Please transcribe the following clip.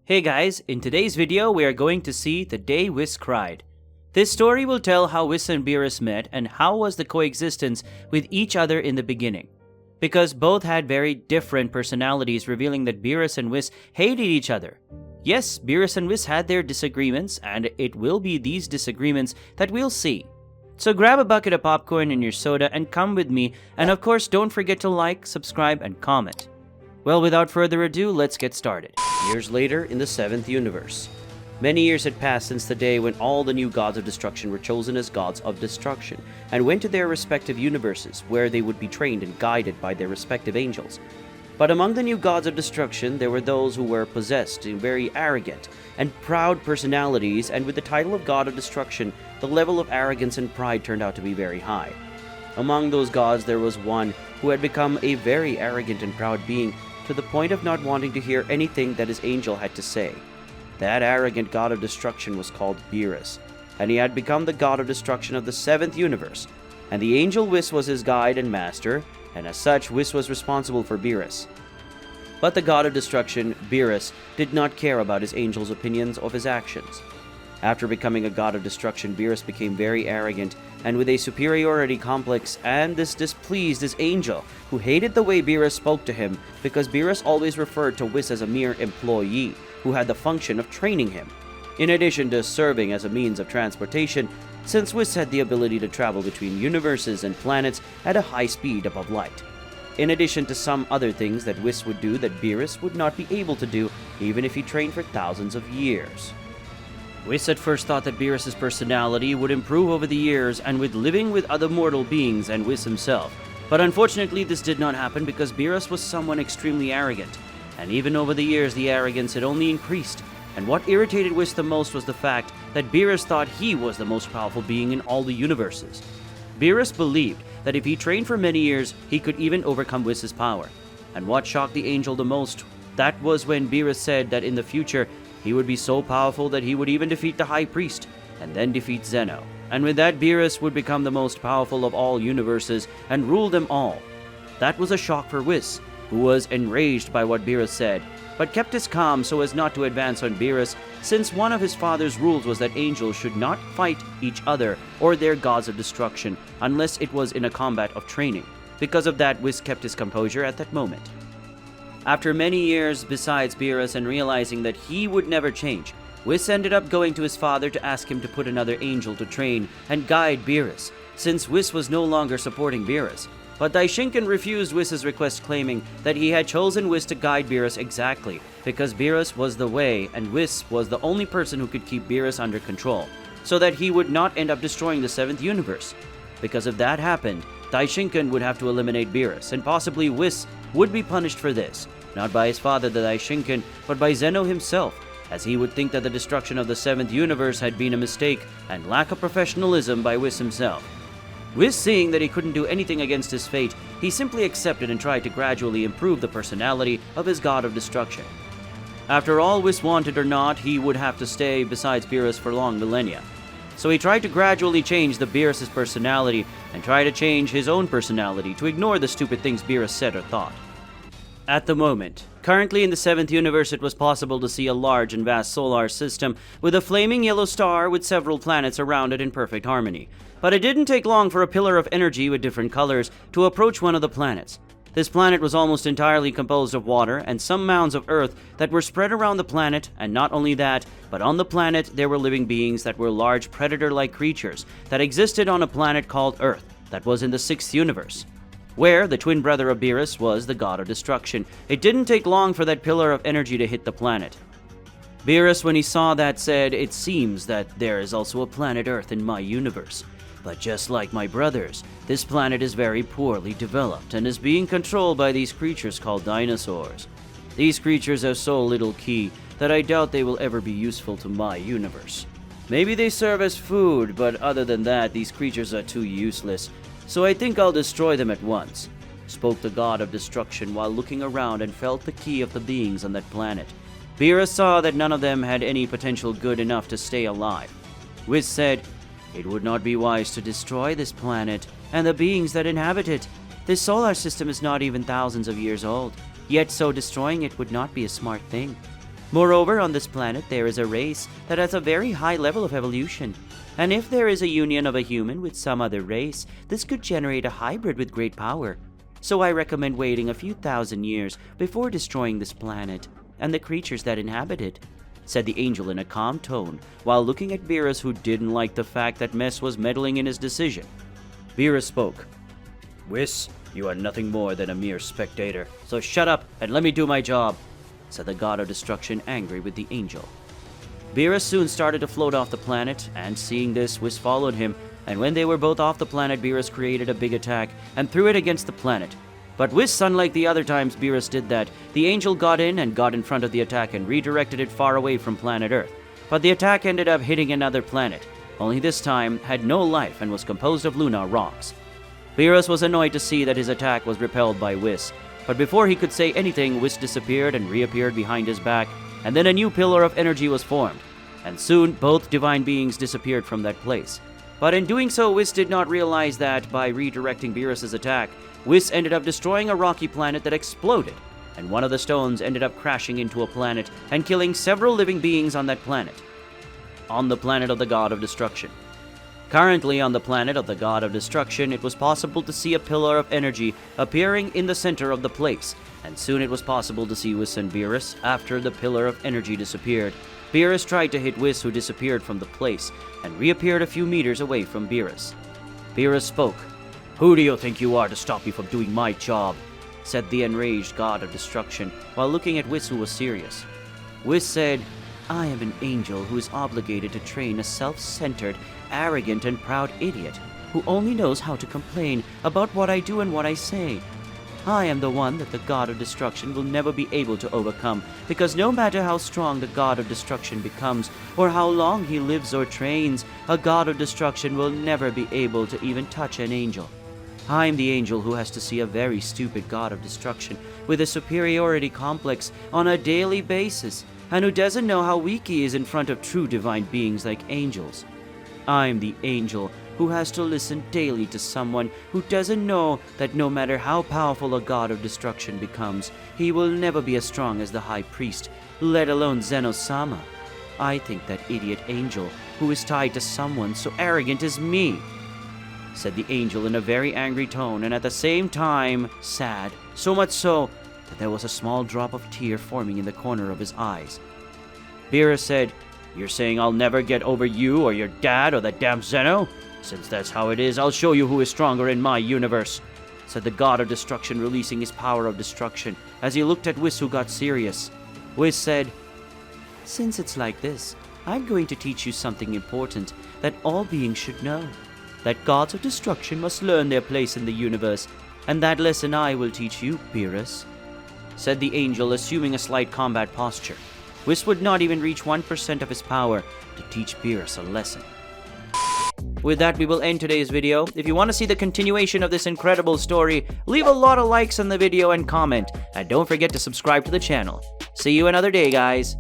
Hey guys, in today's video we are going to see the day Whis cried. This story will tell how Whis and Beerus met and how was the coexistence with each other in the beginning. Because both had very different personalities, revealing that Beerus and Whis hated each other. Yes, Beerus and Whis had their disagreements, and it will be these disagreements that we'll see. So grab a bucket of popcorn and your soda and come with me, and of course don't forget to like, subscribe, and comment. Well, without further ado, let's get started. Years later, in the 7th universe. Many years had passed since the day when all the new gods of destruction were chosen as gods of destruction, and went to their respective universes, where they would be trained and guided by their respective angels. But among the new gods of destruction, there were those who were possessed in very arrogant and proud personalities, and with the title of God of destruction, the level of arrogance and pride turned out to be very high. Among those gods, there was one who had become a very arrogant and proud being, to the point of not wanting to hear anything that his angel had to say. That arrogant god of destruction was called Beerus, and he had become the god of destruction of the 7th universe, and the angel Whis was his guide and master, and as such Whis was responsible for Beerus. But the god of destruction, Beerus, did not care about his angel's opinions of his actions. After becoming a god of destruction, Beerus became very arrogant and with a superiority complex, and this displeased his angel, who hated the way Beerus spoke to him because Beerus always referred to Whis as a mere employee who had the function of training him, in addition to serving as a means of transportation, since Whis had the ability to travel between universes and planets at a high speed above light, in addition to some other things that Whis would do that Beerus would not be able to do even if he trained for thousands of years. Whis at first thought that Beerus' personality would improve over the years and with living with other mortal beings and Whis himself, but unfortunately this did not happen because Beerus was someone extremely arrogant, and even over the years the arrogance had only increased, and what irritated Whis the most was the fact that Beerus thought he was the most powerful being in all the universes. Beerus believed that if he trained for many years, he could even overcome Whis' power, and what shocked the angel the most, that was when Beerus said that in the future he would be so powerful that he would even defeat the High Priest, and then defeat Zeno. And with that, Beerus would become the most powerful of all universes and rule them all. That was a shock for Whis, who was enraged by what Beerus said, but kept his calm so as not to advance on Beerus, since one of his father's rules was that angels should not fight each other or their gods of destruction unless it was in a combat of training. Because of that, Whis kept his composure at that moment. After many years besides Beerus and realizing that he would never change, Whis ended up going to his father to ask him to put another angel to train and guide Beerus, since Whis was no longer supporting Beerus. But Daishinkan refused Whis' request, claiming that he had chosen Whis to guide Beerus exactly because Beerus was the way and Whis was the only person who could keep Beerus under control, so that he would not end up destroying the 7th universe. Because if that happened, Daishinkan would have to eliminate Beerus, and possibly Whis would be punished for this, not by his father the Daishinkan, but by Zeno himself, as he would think that the destruction of the 7th universe had been a mistake and lack of professionalism by Whis himself. Whis, seeing that he couldn't do anything against his fate, he simply accepted and tried to gradually improve the personality of his god of destruction. After all, Whis wanted or not, he would have to stay besides Beerus for long millennia. So he tried to gradually change the Beerus' personality and try to change his own personality to ignore the stupid things Beerus said or thought. At the moment, currently in the 7th universe, it was possible to see a large and vast solar system with a flaming yellow star with several planets around it in perfect harmony. But it didn't take long for a pillar of energy with different colors to approach one of the planets. This planet was almost entirely composed of water and some mounds of earth that were spread around the planet, and not only that, but on the planet there were living beings that were large predator-like creatures that existed on a planet called Earth that was in the 6th universe, where the twin brother of Beerus was the god of destruction. It didn't take long for that pillar of energy to hit the planet. Beerus, when he saw that, said, "It seems that there is also a planet Earth in my universe. But just like my brothers, this planet is very poorly developed and is being controlled by these creatures called dinosaurs. These creatures are so little key that I doubt they will ever be useful to my universe. Maybe they serve as food, but other than that, these creatures are too useless. So I think I'll destroy them at once," spoke the god of destruction while looking around and felt the key of the beings on that planet. Beerus saw that none of them had any potential good enough to stay alive. Whis said, "It would not be wise to destroy this planet and the beings that inhabit it. This solar system is not even thousands of years old, yet so destroying it would not be a smart thing. Moreover, on this planet there is a race that has a very high level of evolution. And if there is a union of a human with some other race, this could generate a hybrid with great power. So I recommend waiting a few thousand years before destroying this planet and the creatures that inhabit it, said the angel in a calm tone, while looking at Beerus, who didn't like the fact that Mess was meddling in his decision. Beerus spoke. Whis, you are nothing more than a mere spectator, so shut up and let me do my job, said the god of destruction, angry with the angel. Beerus soon started to float off the planet, and seeing this, Whis followed him, and when they were both off the planet, Beerus created a big attack and threw it against the planet. But Whis, unlike the other times Beerus did that, the angel got in front of the attack and redirected it far away from planet Earth. But the attack ended up hitting another planet, only this time had no life and was composed of lunar rocks. Beerus was annoyed to see that his attack was repelled by Whis, but before he could say anything, Whis disappeared and reappeared behind his back, and then a new pillar of energy was formed, and soon both divine beings disappeared from that place. But in doing so, Whis did not realize that by redirecting Beerus' attack, Whis ended up destroying a rocky planet that exploded, and one of the stones ended up crashing into a planet and killing several living beings on that planet. On the planet of the god of destruction. Currently on the planet of the god of destruction, it was possible to see a pillar of energy appearing in the center of the place, and soon it was possible to see Whis and Beerus after the pillar of energy disappeared. Beerus tried to hit Whis, who disappeared from the place and reappeared a few meters away from Beerus. Beerus spoke. Who do you think you are to stop me from doing my job? Said the enraged god of destruction, while looking at Whis, who was serious. Whis said, I am an angel who is obligated to train a self-centered, arrogant, and proud idiot who only knows how to complain about what I do and what I say. I am the one that the god of destruction will never be able to overcome, because no matter how strong the god of destruction becomes, or how long he lives or trains, a god of destruction will never be able to even touch an angel. I am the angel who has to see a very stupid god of destruction with a superiority complex on a daily basis, and who doesn't know how weak he is in front of true divine beings like angels. I am the angel who has to listen daily to someone who doesn't know that no matter how powerful a god of destruction becomes, he will never be as strong as the high priest, let alone ZENO-SAMA. I think that idiot angel who is tied to someone so arrogant as me, said the angel in a very angry tone and at the same time sad, so much so that there was a small drop of tear forming in the corner of his eyes. Beerus said, You're saying I'll never get over you or your dad or that damn Zeno? Since that's how it is, I'll show you who is stronger in my universe, said the god of destruction, releasing his power of destruction as he looked at Whis, who got serious. Whis said, Since it's like this, I'm going to teach you something important that all beings should know. That gods of destruction must learn their place in the universe, and that lesson I will teach you, Beerus, said the angel, assuming a slight combat posture. Whis would not even reach 1% of his power to teach Beerus a lesson. With that, we will end today's video. If you want to see the continuation of this incredible story, leave a lot of likes on the video and comment, and don't forget to subscribe to the channel. See you another day, guys.